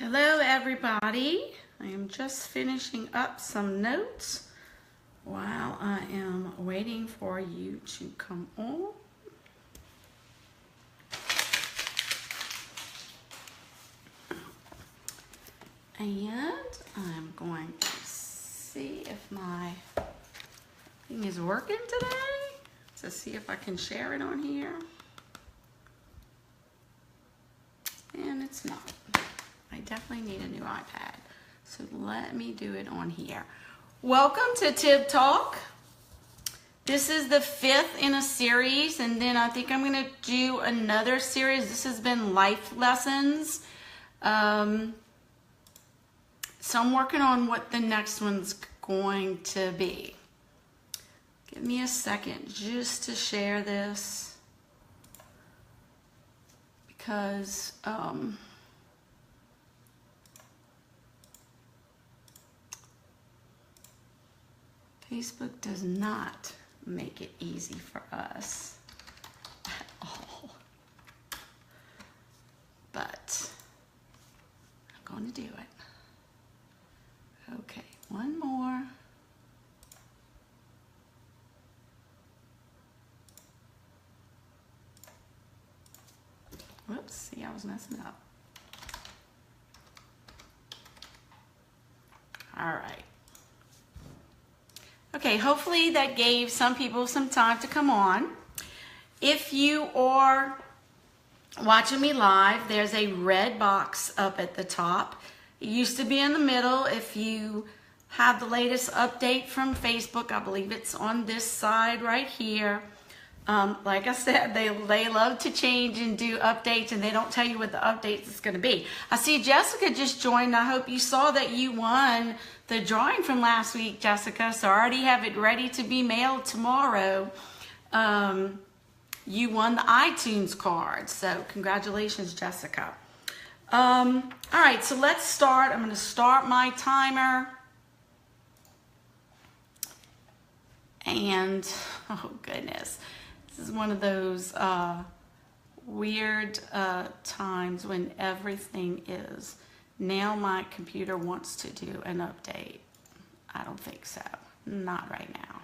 Hello everybody. I am just finishing up some notes while I am waiting for you to come on. And I'm going to see if my thing is working today, to see if I can share it on here. And it's not. I definitely need a new iPad. So let me do it on here. Welcome to ThibTalk. This is the 5th in a series, and then I think I'm going to do another series. This has been life lessons. So I'm working on what the next one's going to be. Give me a second just to share this, because Facebook does not make it easy for us at all. But I'm going to do it. Okay, one more. Whoops, see, I was messing up. All right. Okay, hopefully that gave some people some time to come on. If you are watching me live, there's a red box up at the top. It used to be in the middle. If you have the latest update from Facebook, I believe it's on this side right here. Like I said, they love to change and do updates, and they don't tell you what the updates is going to be. I see Jessica just joined. I hope you saw that you won the drawing from last week, Jessica. So I already have it ready to be mailed tomorrow. You won the iTunes card. So congratulations, Jessica. All right, so let's start. I'm going to start my timer. And, oh goodness. This is one of those weird times when everything is, now my computer wants to do an update. I don't think so. Not right now.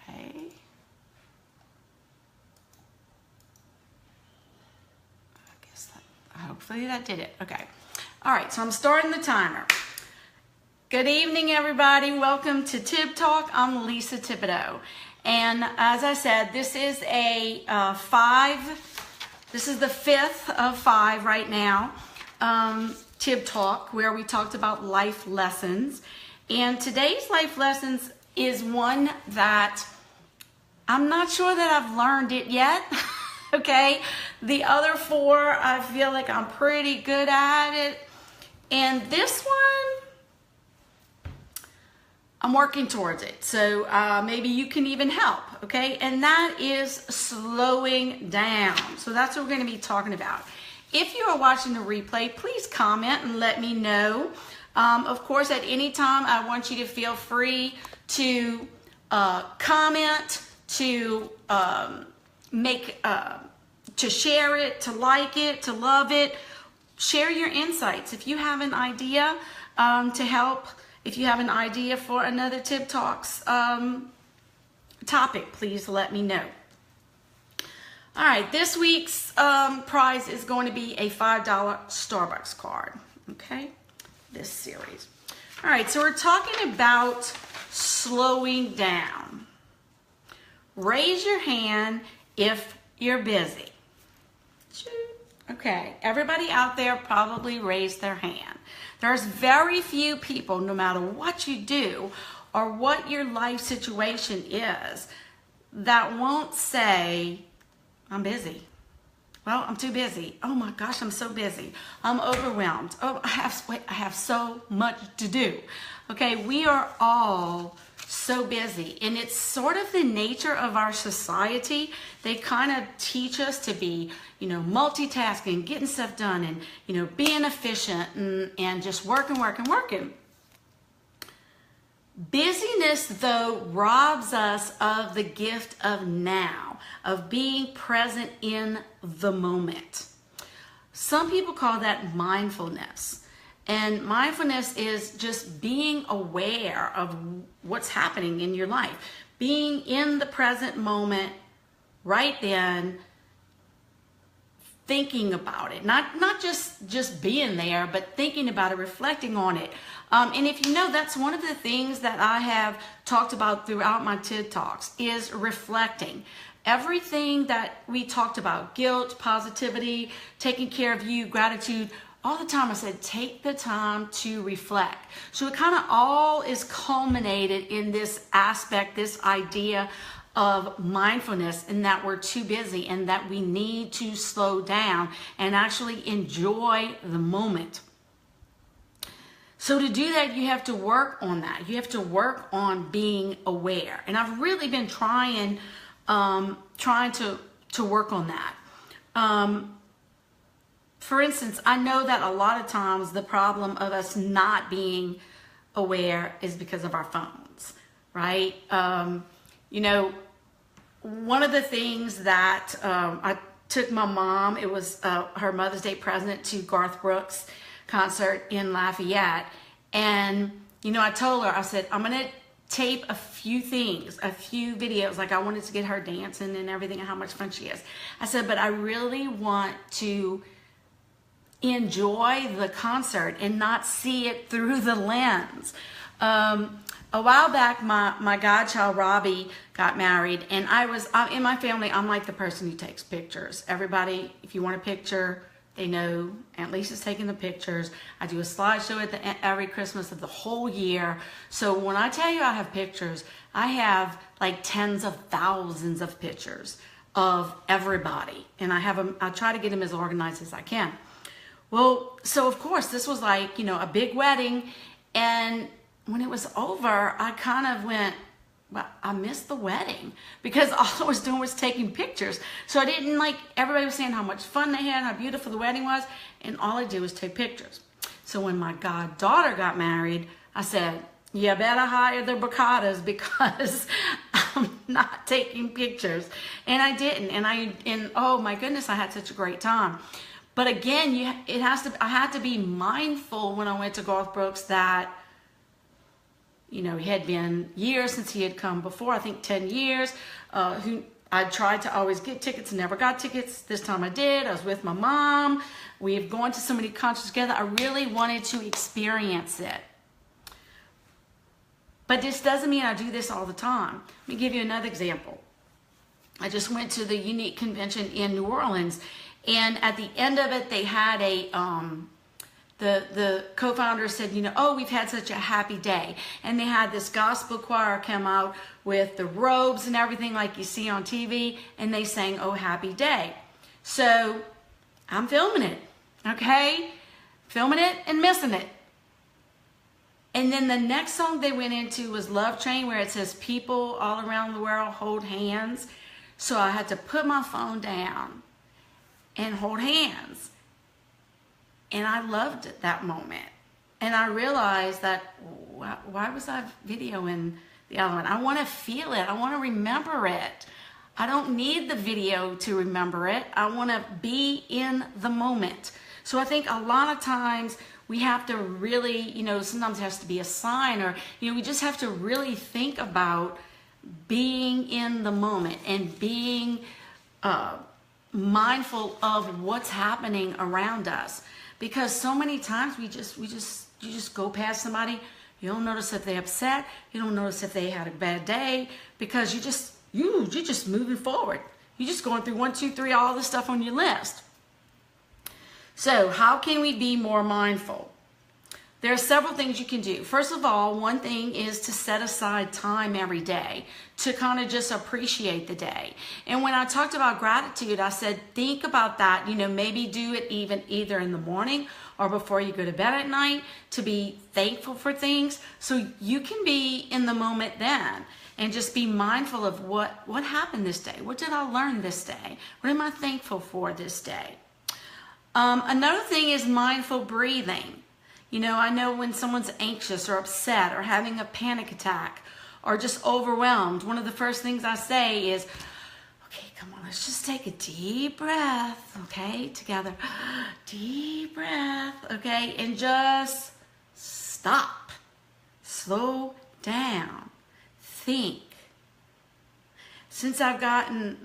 Okay. I guess that, hopefully that did it. Okay. All right, so I'm starting the timer. Good evening, everybody. Welcome to ThibTalk. I'm Lisa Thibodeau. And as I said, this is a this is the 5th of 5 right now, ThibTalk, where we talked about life lessons. And today's life lessons is one that I'm not sure that I've learned it yet. Okay. The other 4, I feel like I'm pretty good at it. And this one, I'm working towards it. So maybe you can even help, okay? And that is slowing down. So that's what we're gonna be talking about. If you are watching the replay, please comment and let me know. Of course, at any time, I want you to feel free to comment, to to share it, to like it, to love it. Share your insights. If you have an idea to help, if you have an idea for another ThibTalks topic, please let me know. All right, this week's prize is going to be a $5 Starbucks card, okay? This series. All right, so we're talking about slowing down. Raise your hand if you're busy. Okay, everybody out there probably raised their hand. There's very few people, no matter what you do or what your life situation is, that won't say, I'm busy. Well, I'm too busy. Oh my gosh, I'm so busy. I'm overwhelmed. Oh, I have so much to do. Okay, we are all so busy, and it's sort of the nature of our society. They kind of teach us to be, multitasking, getting stuff done, and, being efficient and just working. Busyness, though, robs us of the gift of now. of being present in the moment. Some people call that mindfulness. And mindfulness is just being aware of what's happening in your life, being in the present moment right then, thinking about it, not just being there, but thinking about it, reflecting on it. And if you know, that's one of the things that I have talked about throughout my ThibTalks is reflecting. Everything that we talked about, guilt, positivity, taking care of you, gratitude, all the time I said, take the time to reflect. So it kind of all is culminated in this aspect, this idea of mindfulness, and that we're too busy and that we need to slow down and actually enjoy the moment. So to do that, you have to work on that. You have to work on being aware. And I've really been trying to work on that. For instance, I know that a lot of times the problem of us not being aware is because of our phones, right? You know, one of the things that I took my mom, it was her Mother's Day present to Garth Brooks' concert in Lafayette. And, you know, I told her, I said, I'm going to tape a few things, a few videos. Like I wanted to get her dancing and everything and how much fun she is. I said, but I really want to enjoy the concert and not see it through the lens. A while back, my godchild Robbie got married, and in my family, I'm like the person who takes pictures. Everybody, if you want a picture, they know Aunt Lisa's taking the pictures. I do a slideshow at every Christmas of the whole year. So when I tell you I have pictures, I have like tens of thousands of pictures of everybody, and I try to get them as organized as I can. Well, so of course, this was like, you know, a big wedding, and when it was over, I kind of went, well, I missed the wedding because all I was doing was taking pictures. So I didn't like, everybody was saying how much fun they had, how beautiful the wedding was, and all I did was take pictures. So when my goddaughter got married, I said, you better hire the Bacatas because I'm not taking pictures. And I didn't, and oh my goodness, I had such a great time. But again, I had to be mindful when I went to Garth Brooks that, you know, it had been years since he had come before, I think 10 years. I tried to always get tickets, never got tickets. This time I did. I was with my mom. We have gone to so many concerts together. I really wanted to experience it. But this doesn't mean I do this all the time. Let me give you another example. I just went to the Unique Convention in New Orleans, and at the end of it, they had the co-founder said, you know, oh, we've had such a happy day. And they had this gospel choir come out with the robes and everything like you see on TV, and they sang, oh, happy day. So I'm filming it, okay? Filming it and missing it. And then the next song they went into was Love Train, where it says people all around the world hold hands. So I had to put my phone down and hold hands. And I loved it, that moment. And I realized that, why was I videoing the other one? I want to feel it. I want to remember it. I don't need the video to remember it. I want to be in the moment. So I think a lot of times we have to really, you know, sometimes it has to be a sign, or, you know, we just have to really think about being in the moment and being mindful of what's happening around us. Because so many times you just go past somebody, you don't notice if they're upset, you don't notice if they had a bad day, because you're just moving forward. You're just going through 1, 2, 3, all the stuff on your list. So how can we be more mindful? There are several things you can do. First of all, one thing is to set aside time every day to kind of just appreciate the day. And when I talked about gratitude, I said, think about that, you know, maybe do it either in the morning or before you go to bed at night, to be thankful for things so you can be in the moment then and just be mindful of what happened this day. What did I learn this day? What am I thankful for this day? Another thing is mindful breathing. You know, I know when someone's anxious or upset or having a panic attack or just overwhelmed, one of the first things I say is, okay, let's just take a deep breath, okay, together. Deep breath, okay, and just stop. Slow down. Think. Since I've gotten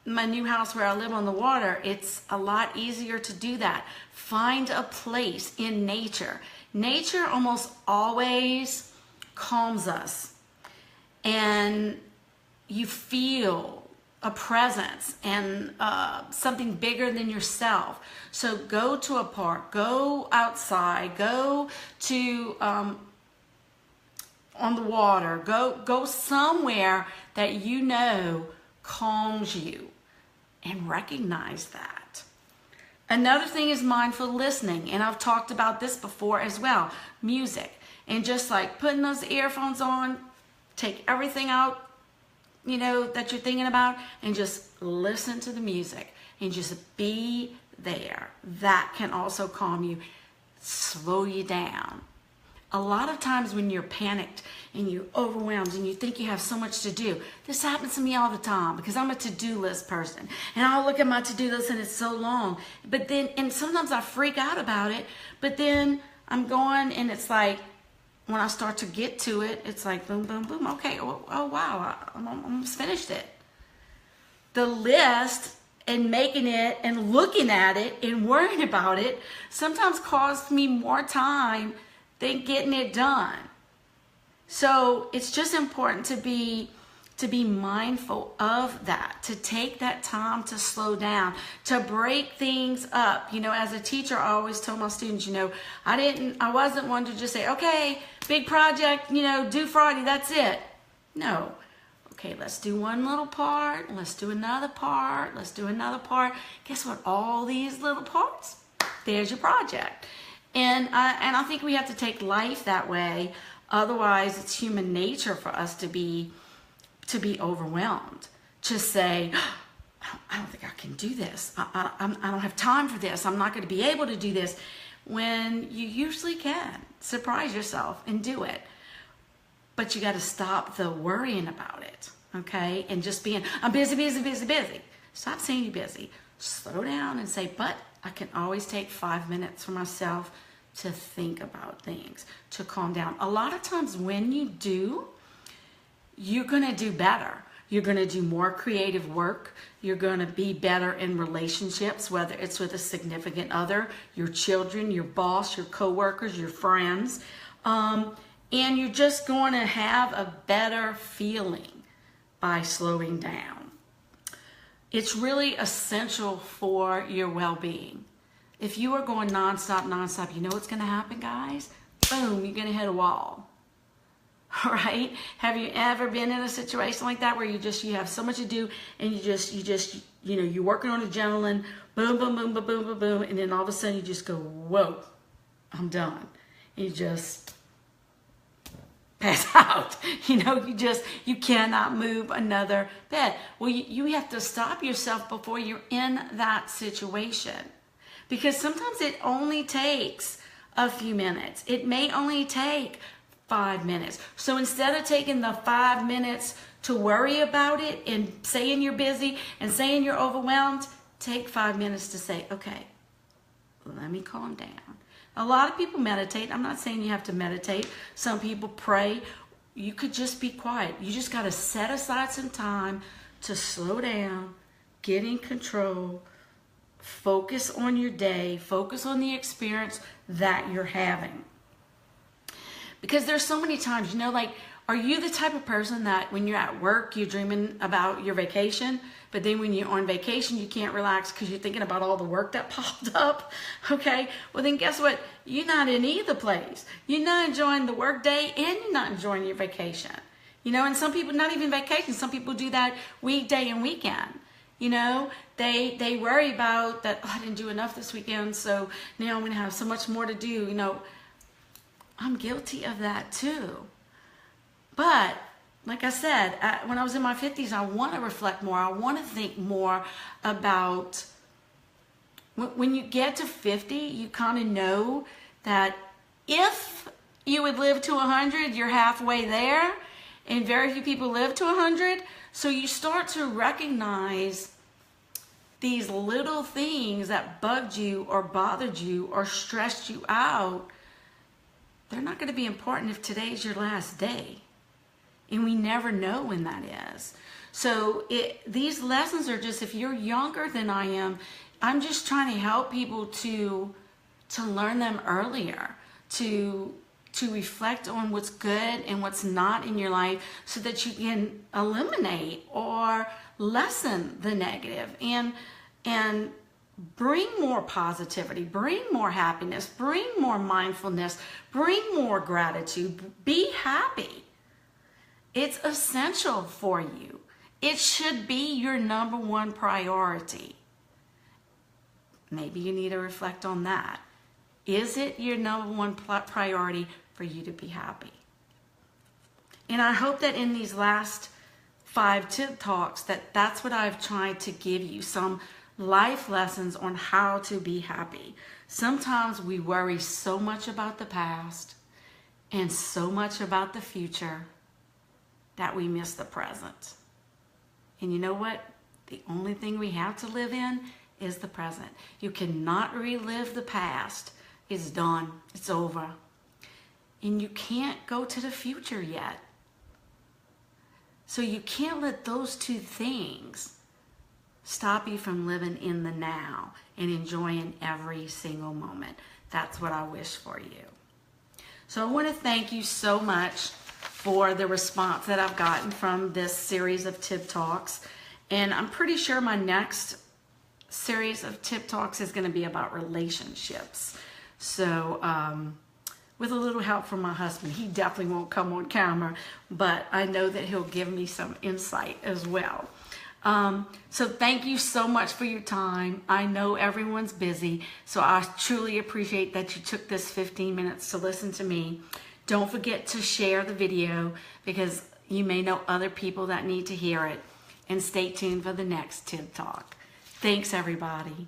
my new house where I live on the water, it's a lot easier to do that. Find a place in nature. Nature almost always calms us, and you feel a presence and something bigger than yourself. So go to a park, go outside, go to on the water, go somewhere that you know calms you, and recognize that. Another thing is mindful listening, and I've talked about this before as well. Music, and just like putting those earphones on, take everything out, you know, that you're thinking about, and just listen to the music and just be there. That can also calm you, slow you down. A lot of times when you're panicked and you're overwhelmed and you think you have so much to do, this happens to me all the time because I'm a to-do list person, and I'll look at my to-do list and it's so long, but then, and sometimes I freak out about it, but then I'm going and it's like, when I start to get to it, it's like boom, boom, boom. Okay, oh wow, I'm almost finished it. The list and making it and looking at it and worrying about it sometimes costs me more time than getting it done. So it's just important to be mindful of that, to take that time to slow down, to break things up. You know, as a teacher, I always tell my students, you know, I wasn't one to just say, okay, big project, you know, due Friday, that's it. No. Okay, let's do one little part, let's do another part, let's do another part. Guess what? All these little parts, there's your project. And I think we have to take life that way. Otherwise, it's human nature for us to be overwhelmed, to say, I don't think I can do this. I don't have time for this. I'm not going to be able to do this. When you usually can. Surprise yourself and do it. But you got to stop the worrying about it, okay? And just being, I'm busy, busy, busy, busy. Stop saying you're busy. Slow down and say, but I can always take 5 minutes for myself to think about things, to calm down. A lot of times when you do, you're going to do better. You're going to do more creative work. You're going to be better in relationships, whether it's with a significant other, your children, your boss, your coworkers, your friends. And you're just going to have a better feeling by slowing down. It's really essential for your well-being. If you are going nonstop, you know what's going to happen, guys? Boom, you're going to hit a wall. All right? Have you ever been in a situation like that where you have so much to do, and you know, you're working on adrenaline, boom, boom, boom, boom, boom, boom, boom, and then all of a sudden you just go, whoa, I'm done. And you just pass out. You know, you cannot move another bed. Well, you have to stop yourself before you're in that situation, because sometimes it only takes a few minutes. It may only take 5 minutes. So instead of taking the 5 minutes to worry about it and saying you're busy and saying you're overwhelmed, take 5 minutes to say, okay, let me calm down. A lot of people meditate. I'm not saying you have to meditate. Some people pray. You could just be quiet. You just got to set aside some time to slow down, get in control, focus on your day, focus on the experience that you're having. Because there's so many times, you know, like, are you the type of person that when you're at work, you're dreaming about your vacation, but then when you're on vacation, you can't relax because you're thinking about all the work that popped up? Okay, well then guess what? You're not in either place. You're not enjoying the work day and you're not enjoying your vacation. You know, and some people, not even vacation, some people do that weekday and weekend. You know, they worry about that, oh, I didn't do enough this weekend, so now I'm going to have so much more to do. You know, I'm guilty of that too. But like I said, when I was in my 50s, I want to reflect more. I want to think more about when you get to 50, you kind of know that if you would live to 100, you're halfway there, and very few people live to 100. So you start to recognize these little things that bugged you or bothered you or stressed you out, they're not going to be important if today's your last day. And we never know when that is. So these lessons are just, if you're younger than I am, I'm just trying to help people to learn them earlier, to reflect on what's good and what's not in your life so that you can eliminate or lessen the negative and bring more positivity, bring more happiness, bring more mindfulness, bring more gratitude. Be happy. It's essential for you. It should be your number one priority. Maybe you need to reflect on that. Is it your number one priority for you to be happy? And I hope that in these last 5 tip talks that's what I've tried to give you, some life lessons on how to be happy. Sometimes we worry so much about the past and so much about the future that we miss the present. And you know what? The only thing we have to live in is the present. You cannot relive the past. It's done. It's over. And you can't go to the future yet. So you can't let those two things stop you from living in the now and enjoying every single moment. That's what I wish for you. So I want to thank you so much for the response that I've gotten from this series of Tip Talks. And I'm pretty sure my next series of Tip Talks is going to be about relationships. So with a little help from my husband, he definitely won't come on camera, but I know that he'll give me some insight as well. So thank you so much for your time. I know everyone's busy, so I truly appreciate that you took this 15 minutes to listen to me. Don't forget to share the video because you may know other people that need to hear it. And stay tuned for the next Tip Talk. Thanks, everybody.